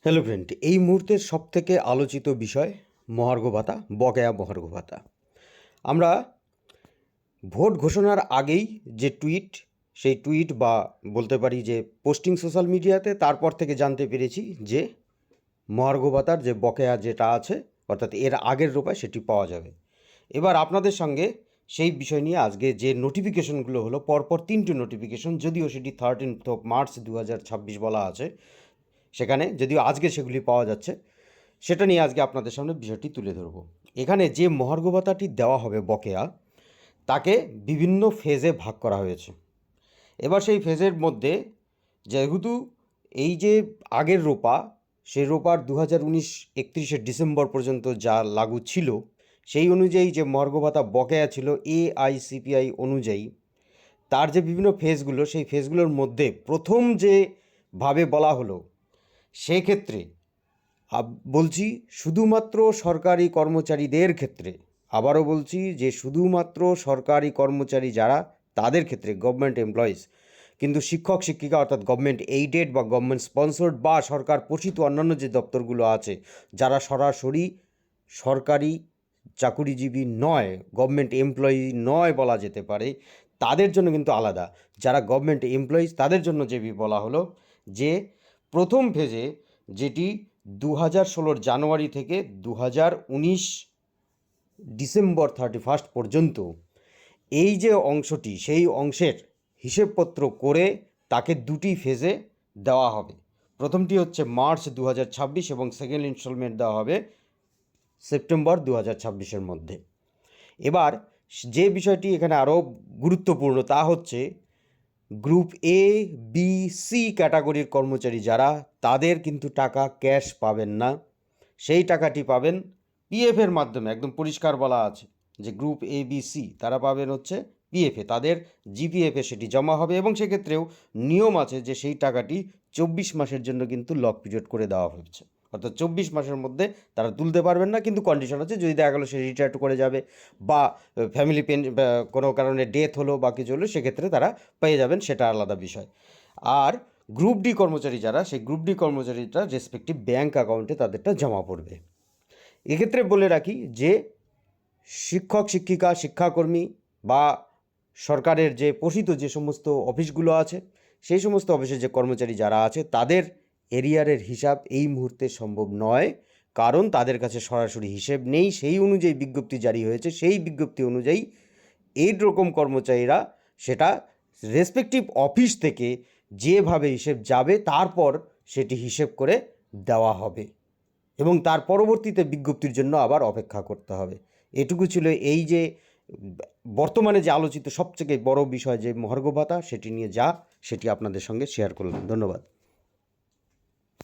Hello friend, এই মুহূর্তের সবথেকে আলোচিত বিষয় মহার্ঘ ভাতা, বকেয়া মহার্ঘ ভাতা। আমরা ভোট ঘোষণার আগেই যে সেই টুইট বা বলতে পারি যে পোস্টিং সোশ্যাল মিডিয়াতে, তারপর থেকে জানতে পেরেছি যে মহার্ঘ ভাতার যে বকেয়া যেটা আছে, অর্থাৎ এর আগের রূপায় সেটি পাওয়া যাবে। এবার আপনাদের সঙ্গে সেই বিষয় নিয়ে আজকে যে নোটিফিকেশনগুলো হলো, পরপর 3টে নোটিফিকেশন, যদিও সেটি 13 মার্চ 2026 বলা আছে সেখানে, যদিও আজকে সেগুলি পাওয়া যাচ্ছে, সেটা নিয়ে আজকে আপনাদের সামনে বিষয়টি তুলে ধরব। এখানে যে মহার্ঘ ভাতাটি দেওয়া হবে বকেয়া, তাকে বিভিন্ন ফেজে ভাগ করা হয়েছে। এবার সেই ফেজের মধ্যে যেহেতু এই যে আগের রোপা, সেই রোপার 2019 31শে ডিসেম্বর পর্যন্ত যা লাগু ছিল, সেই অনুযায়ী যে মহার্ঘ ভাতা বকেয়া ছিল AICPI অনুযায়ী, তার যে বিভিন্ন ফেজগুলো, সেই ফেজগুলোর মধ্যে প্রথম যেভাবে বলা হলো, সেক্ষেত্রে বলছি শুধুমাত্র সরকারি কর্মচারীদের ক্ষেত্রে, আবারও বলছি যে শুধুমাত্র সরকারি কর্মচারী যারা, তাদের ক্ষেত্রে গভর্নমেন্ট এমপ্লয়িজ, কিন্তু শিক্ষক শিক্ষিকা অর্থাৎ গভর্নমেন্ট এইডেড বা গভর্নমেন্ট স্পন্সর্ড বা সরকার পোষিত অন্যান্য যে দপ্তরগুলো আছে, যারা সরাসরি সরকারি চাকুরিজীবী নয়, গভর্নমেন্ট এমপ্লয়ি নয় বলা যেতে পারে, তাদের জন্য কিন্তু আলাদা। যারা গভর্নমেন্ট এমপ্লয়িজ তাদের জন্য যে বলা হলো যে প্রথম ফেজে, যেটি 2016 জানুয়ারি থেকে 2019 ডিসেম্বর 31 পর্যন্ত, এই যে অংশটি, সেই অংশের হিসেবপত্র করে তাকে দুটি ফেজে দেওয়া হবে। প্রথমটি হচ্ছে মার্চ 2026 এবং সেকেন্ড ইনস্টলমেন্ট দেওয়া হবে সেপ্টেম্বর 2026-এর মধ্যে। এবার যে বিষয়টি এখানে আরও গুরুত্বপূর্ণ, তা হচ্ছে গ্রুপ A, B, C ক্যাটাগরির কর্মচারী যারা, তাদের কিন্তু টাকা ক্যাশ পাবেন না। সেই টাকাটি পাবেন পিএফের মাধ্যমে। একদম পরিষ্কার বলা আছে যে গ্রুপ A, B, C তারা পাবেন হচ্ছে পিএফে, তাদের জিপিএফে সেটি জমা হবে, এবং সেক্ষেত্রেও নিয়ম আছে যে সেই টাকাটি 24 মাসের জন্য কিন্তু লক পিরিয়ড করে দেওয়া হচ্ছে, অর্থাৎ 24 মাসের মধ্যে তারা তুলতে পারবেন না। কিন্তু কন্ডিশন আছে, যদি দেখা গেলো সে রিটায়ার করে যাবে বা ফ্যামিলি কোনো কারণে ডেথ হলো বা কিছু হলো, সেক্ষেত্রে তারা পেয়ে যাবেন, সেটা আলাদা বিষয়। আর গ্রুপ ডি কর্মচারী যারা, সেই গ্রুপ ডি কর্মচারীরা রেসপেক্টিভ ব্যাঙ্ক অ্যাকাউন্টে তাদেরটা জমা পড়বে। এক্ষেত্রে বলে রাখি যে শিক্ষক শিক্ষিকা, শিক্ষাকর্মী বা সরকারের যে পোষিত যে সমস্ত অফিসগুলো আছে, সেই সমস্ত অফিসের যে কর্মচারী যারা আছে, তাদের এরিয়ারের হিসাব এই মুহূর্তে সম্ভব নয়, কারণ তাদের কাছে সরাসরি হিসেব নেই। সেই অনুযায়ী বিজ্ঞপ্তি জারি হয়েছে, সেই বিজ্ঞপ্তি অনুযায়ী এই রকম কর্মচারীরা সেটা রেসপেক্টিভ অফিস থেকে যেভাবে হিসেব যাবে, তারপর সেটি হিসেব করে দেওয়া হবে এবং তার পরবর্তীতে বিজ্ঞপ্তির জন্য আবার অপেক্ষা করতে হবে। এটুকু ছিল এই যে বর্তমানে যে আলোচিত সবথেকে বড় বিষয় যে মহার্ঘ ভাতা, সেটি নিয়ে সেটি আপনাদের সঙ্গে শেয়ার করলাম। ধন্যবাদ।